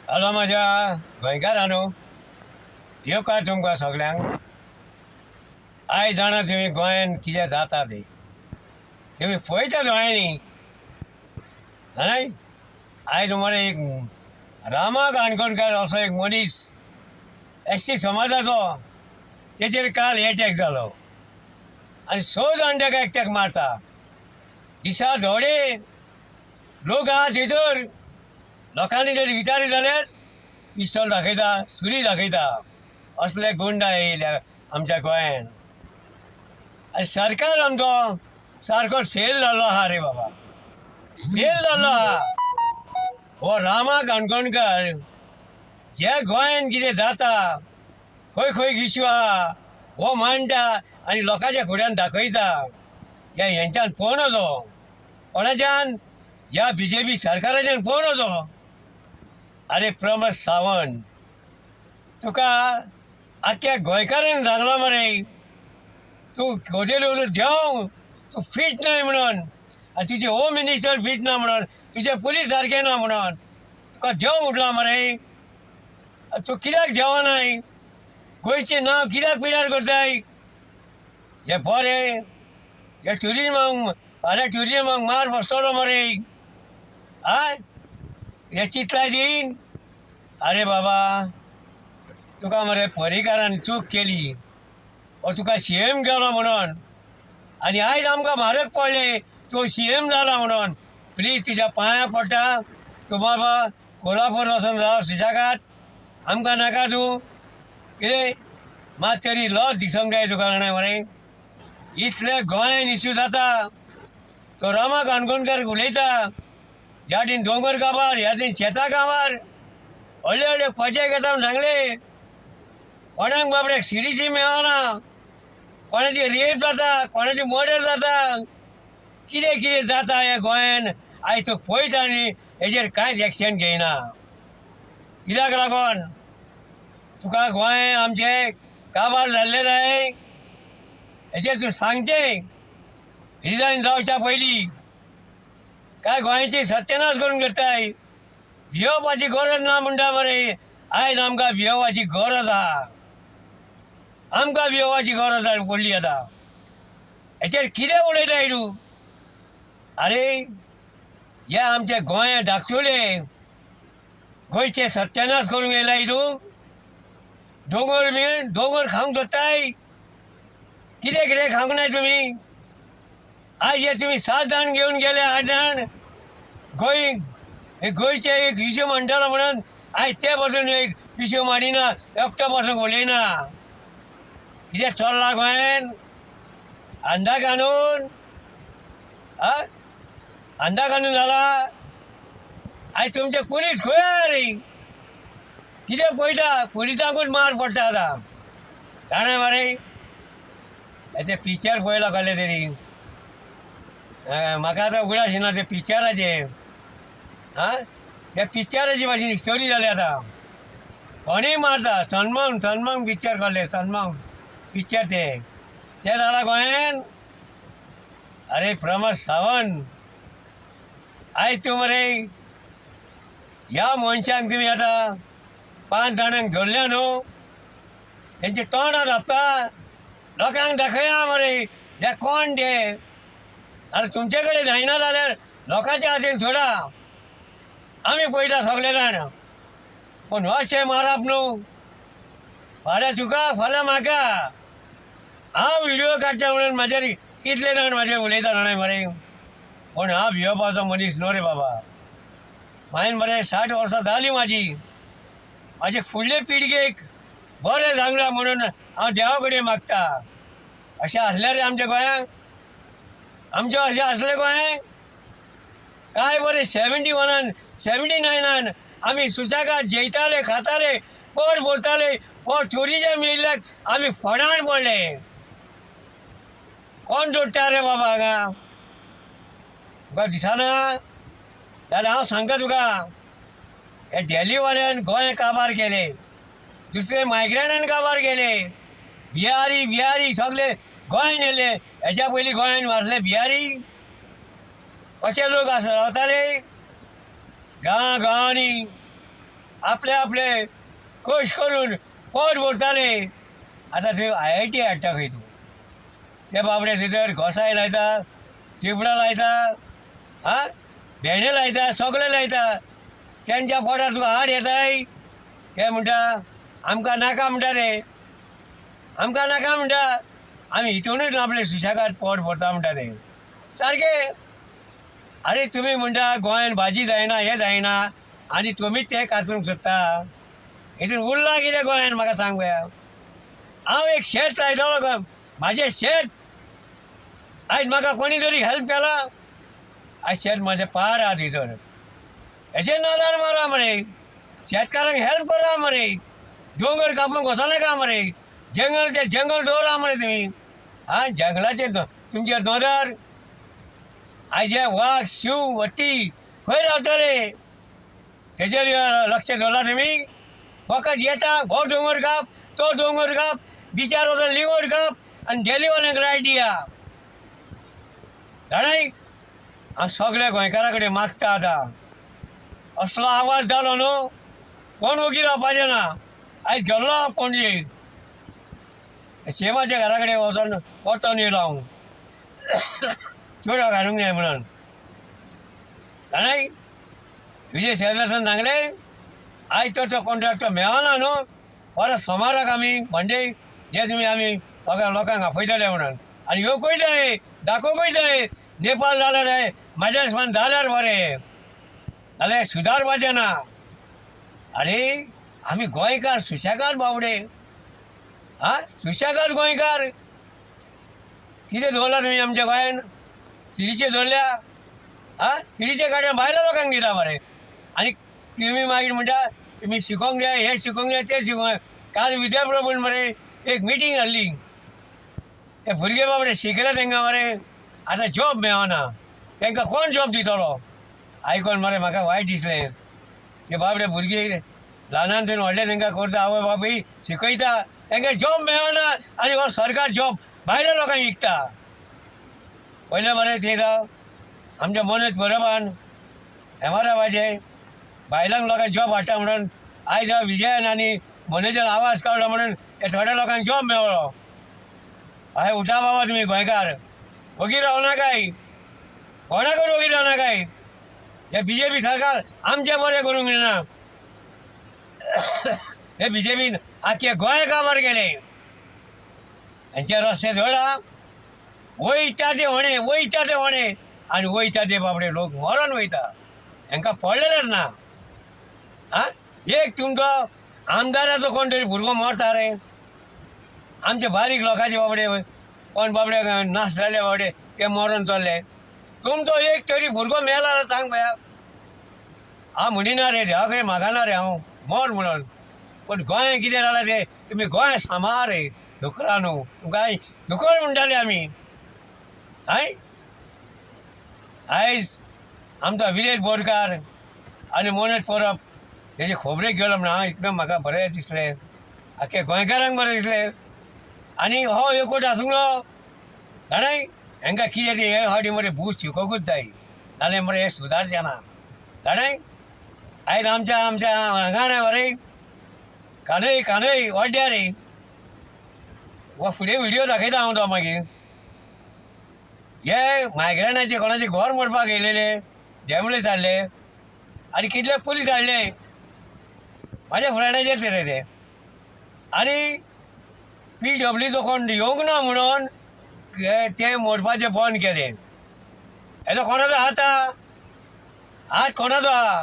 Hello माझ्या गोंयकारांनो, येवकार तुमकां सगळ्यांक. आयज जाणा तुमी गोंयान कितें जाता तें तुमी पळयता दोळ्यांनी न्हय. आयज मरे एक रामा काणकोणकार असो एक मनीस एसटी समाजाचो, तेचेर काल एटॅक जालो आनी 6 जाण ताका एकट्याक मारता. दिसा धोडे लोक आहा थंयसर. लोकांनी जर विचारलें जाल्यार पिस्तॉल दाखयता, सुरी दाखयता. असले गुंडा येयल्या आमच्या गोंयान. आनी सरकार आमचो सारको फेल जाल्लो आहा रे बाबा, फेल जाल्लो आहा. हो रामा काणकोणकार ज्या गोंयान कितें जाता, खंय खंय इश्यू आहा, हो मांडटा आनी लोकांच्या फुड्यान दाखयता. हेंच्यान फोन वचो कोणाच्यान, ह्या BJP सरकाराच्यान फोन वचो. अरे प्रमोद सावंत, तुका आख्या गोंयकारान सांगलो मरे तूं हॉटेल वचून देंव, तूं फीट नाय म्हणून, आनी तुजे होम मिनिस्टर फीट ना म्हणून, तुजे पुलीस सारके ना म्हणून तुका देंव उठला मरे. तूं कित्याक देवनाय? गोंयचें नांव कित्याक पिड्यार करताय? हे बरे हे ट्युरिजमाक फाल्यां ट्युरिजमाक मार बसतलो मरे. आय हे चिंतलाय दिन? अरे बाबा, तुका मरे पर्रीकारान चूक केली, हो तुका CM केलो म्हणून, आनी आयज आमकां म्हारग पडले तूं CM जाला म्हणून. प्लीज तुज्या पांयां पडटा, तूं बाबा कोल्हापूर वचून राव सुशेगाद. आमकां नाका तूं कितें मात तरी लज दिसोंक जाय तुका जाणा मरे. इतले गोंयान इश्यू जाता, तो रामा काणकोणकार उलयता ह्या वटेन दोंगर काबार, ह्या वटेन शेतां काबार, व्हडले व्हडले पचे घेता म्हूण सांगले. कोणाक बाबड्याक CDC मेळना, कोणाची रेप जाता, कोणाची मर्डर जाता, कितें कितें जाता ह्या गोंयान. आयज तूं पळयता न्ही, हेजेर कांयच एक्शन घेयना. कित्याक लागोन? तुका गोंय आमचें काबार जाल्लें जाय, हेचेर तूं सांगचें रिजायन जावच्या पयलीं. काय गोंयची सत्यानाश करून घेताय? भियोवपाची गरज ना म्हणटा मरे. आयज आमकां भियोवपाची गरज आहा, आमकां भियोवपाची गरज पडली आतां. हेचेर कितें उलयताय तूं? अरे हे आमचे गोंय धाकटुले, गोंयचे सत्यानाश करूंक येयलाय तूं. दोंगर बीन दोंगर खावंक सोदताय? कितें कितें खावंक नाय तुमी? आयज हे तुमी 7 जाण घेवन गेले, 8 जाण गोंयचे एक इश्यू म्हणटालो म्हणून आयज ते पासून एक इश्यू मारिना, एकटो पासून उलयना. कितें चल्लां गोंयान? अंधा कानून अंधा कानून जाला. आयज तुमचे पुलीस खंय आहा रे? कितें पळयता? पुलिसांकूच मार पडटा आतां जाणा मरे. हेचे पिक्चर पळयलो कसले तरी. म्हाका आतां उगडास येना ते पिक्चराचे. त्या पिक्चराची भाशेन स्टोरी जाली आतां. कोणीय मारता. सनमंग पिक्चर कहले, सनमंग पिक्चर ते जाला गोंयान. अरे प्रमोद सावंत, आयज तूं मरे ह्या मनशांक तुमी आतां 5 जाणांक धरल्या न्हू, तेंची तोंडां धापता. लोकांक दाखया मरे हे कोण ते. आतां तुमचे कडेन जायना जाल्यार लोकांच्या हातीन सोडा, आमी पळयता सगळे जाण. पूण अशें मारप न्हू. फाल्यां तुका, फाल्यां म्हाका. हांव व्हिडियो काडटा म्हणून म्हाजेर कितले जाण म्हाजे उलयता जाणाय मरे. पूण हांव भियोवपाचो मनीस न्हू रे बाबा. हांवें मरे 60 वर्सां जालीं म्हाजे फुडले पिळगेक बरें सांगला म्हणून हांव देवा कडेन मागता. अशें आसलें रे आमच्या गोंयांक? आमचें अशें आसलें गोंय? काय बरें 71 79 आमी सुशेगाद जेयताले, खाताले, पोट भरताले. हो ट्युरिजम येयल्याक आमी फोंडाण पडले. कोण जोडटा रे बाबा हांगा? तुका दिसना? जाल्यार हांव सांगता तुका, हे दिल्लीवाल्यान गोंय काबार केले, दुसरे मायग्रेनान काबार केले. बिहारी सगळे गोंयान येयले. हेच्या पयलीं गोंयान वाचले बिहारी? कशे लोक रावताले गांवांनी? आपले आपले खुश करून पोट भरताले. आतां थंय IIT हाडटा खंय तूं? ते बाबडे थंयसर घोसाय लायता, चिबडां लायता, आं भेंडे लायता, सगळे लायता. तेंच्या पोटार तुका हाड येताय. ते म्हणटा आमकां नाका म्हणटा रे, आमकां नाका म्हणटा. आमी हितूनच आपले सुशेगाद पोट भरता म्हणटा ते. सारकें. अरे तुमी म्हणटा गोंयान भाजी जायना, हें जायना, आनी तुमीच तें कातरूंक सोदता. हितून उरलां कितें गोंयान म्हाका सांग पळया. हांव एक शेत लायतालो गो, म्हाजें शेत. आयज म्हाका कोणी तरी हेल्प केला. आयज शेत म्हाजें पाड आहा थंयसर. हेजेर नजर मारा मरे. शेतकारांक हेल्प करा मरे. दोंगर कापूंक वचनाका मरे. जंगल ते जंगल दवरा मरे तुमी. आं जंगलाचेर तुमचेर नदर. आयज हे वाघ, शिव, हत्ती खंय रावतले? तेजेर लक्ष दवरला तुमी? फकत येता हो दोंगर काप, तो दोंगर काप, बिचार वचून लिंगोड काप आनी डेलीवाल्यांक रायट दिया. जाणाय, हांव सगळ्या गोंयकारा कडेन मागता आतां. असलो आवाज जालो न्हू, कोण ओगी रावपाचें ना. आयज गेल्लो हांव पणजे. शेमाच्या घरा कडेन वचोन परतोन येयलो हांव. चुडो घालूंक जाय म्हणून. जाणाय, विजय शेजरासान सांगलें आयज तो कॉन्ट्रॅक्टर मेळना न्हू, परत सोमाराक आमी म्हणजे जे तुमी आमी लोकांक आपयतले म्हणून. आनी येवकूय जाय, दाखोवकूय जाय. नेपाळ जाल्यार जाय, म्हाज्या हिसपान जाल्यार बरें, जाल्यार सुदारपाचें ना. अरे आमी गोंयकार सुशेगाद बावडे. आं सुशेगाद गोंयकार. कितें दवरला तुमी आमच्या गोंयान? सिरीचे दवरल्या. आं सिरीचे काडून भायल्या लोकांक दिता मरे. आनी तुमी मागीर म्हणटा तुमी शिकोवंक जाय, हें शिकोवंक जाय, तें शिकोवंक जाय. काल विद्याप्रभून मरे एक मिटींग हाडली. ते भुरगे बाबडे शिकले तांकां मरे आतां जॉब मेळना. तांकां कोण जॉब दितलो? आयकोन मरे म्हाका वायट दिसलें. हे बाबडे भुरगे ल्हानांतून व्हडले तांकां करता, आवय बापूय शिकयता, तांकां जॉब मेळना आनी हो सरकार जॉब भायल्या लोकांक विकता. पयलें मरे ते जावं आमच्या मनोज परबान MRFाचे भायल्यांक लोकांक जॉब हाडटा म्हणून आयज विजयान आनी मनोजान आवाज काडलो म्हणून हे थोड्या लोकांक जॉब मेळ्ळो. हय उठा बाबा तुमी गोंयकार. ओगी रावनाकाय, कोणाकूच ओगी रावनाकाय. हे BJP सरकार आमचें बरें करूंक दिना. हे BJPन आख्खे गोंय काबार केले. हेंचे रस्ते धडा, वयता ते होणे, वयता ते होणे, आनी वयता ते बाबडे लोक मरोन वयता. हांकां पडलेलेच ना. आं एक तुमचो आमदाराचो कोण तरी भुरगो मरता रे. आमचे बारीक लोकांचे बाबडे कोण बाबडे नाश जाले बाबडे ते मरोन चल्ले. तुमचो एक तरी भुरगो मेला जाल्यार सांग पळया. हांव म्हणिना रे, देवा कडेन मागना रे हांव मर म्हणून. पूण गोंय कितें जालां तें तुमी गोंय सांबाळ रे. दुकरां न्हू, तुमकां दुकर म्हणटाले आमी. हय आयज आमचो विलेज बोरकार आनी मनोज परब हेजे खोबरेक गेलो म्हणून हांव एकदम म्हाका बरें दिसलें. आख्खे गोंयकारांक बरें दिसलें. आनी हो एकूच आसूंक जाणाय, हांकां कितें तें हे फावटी मरे बूक शिकोवंकूच जाय, नाल्यार मरे हे सुदारचें ना. जाणाय, आयज आमच्या हांगा मरे कानय कानय वाड्ड्या रे. वो फुडें व्हिडियो दाखयता हांव तो मागीर. हे मायग्रेनाचे कोणाचे घर मोडपाक येयलेले, एम्बुलन्स हाडले आनी कितले पुलीस हाडले. म्हाज्या फ्रेंडाचेर ते रे ते. आनी PWचो कोण येवंक ना म्हणून ते मोडपाचें बंद केलें. हेजो कोणाचो हात आहा? हात कोणाचो आहा?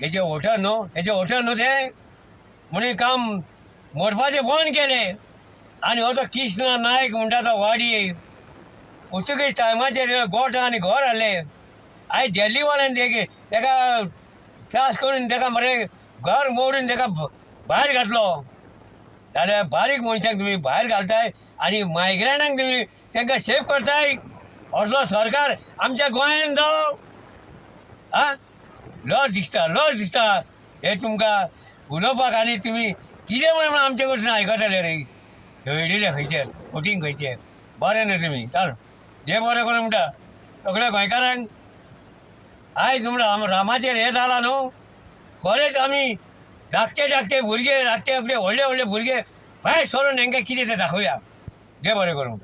हेजे वोटर न्हू, हेजे वोटर न्हू ते म्हणून काम मोडपाचें बंद केलें. आनी हो तो कृष्ण नायक म्हणटा तो वाडये पुर्तुगेज टायमाचेर गोठ आनी घर हाडले. आयज दिल्लीवाल्यान तेका त्रास करून तेका मरे घर मोडून तेका भायर घातलो. जाल्यार बारीक मनशांक तुमी भायर घालताय आनी मायग्रेनांक तुमी तांकां सेफ करताय. असलो सरकार आमच्या गोंयान जावं. आं लज दिसता, लज दिसता हे तुमकां उलोवपाक. आनी तुमी कितें म्हणून आमचे कडसून आयकतले रे. हेडीले खंयचेर फोटींग खंयचेर. बरें न्हू तुमी. चल देव बरें करूं म्हणटा सगळ्या गोंयकारांक. आयज म्हणटा रामाचेर हें जालां न्हू, खरेंच आमी धाकटे धाकटे भुरगे धाकटे आपले व्हडले व्हडले भुरगे भायर सरून तांकां कितें तें दाखोवया देव बरें करूं.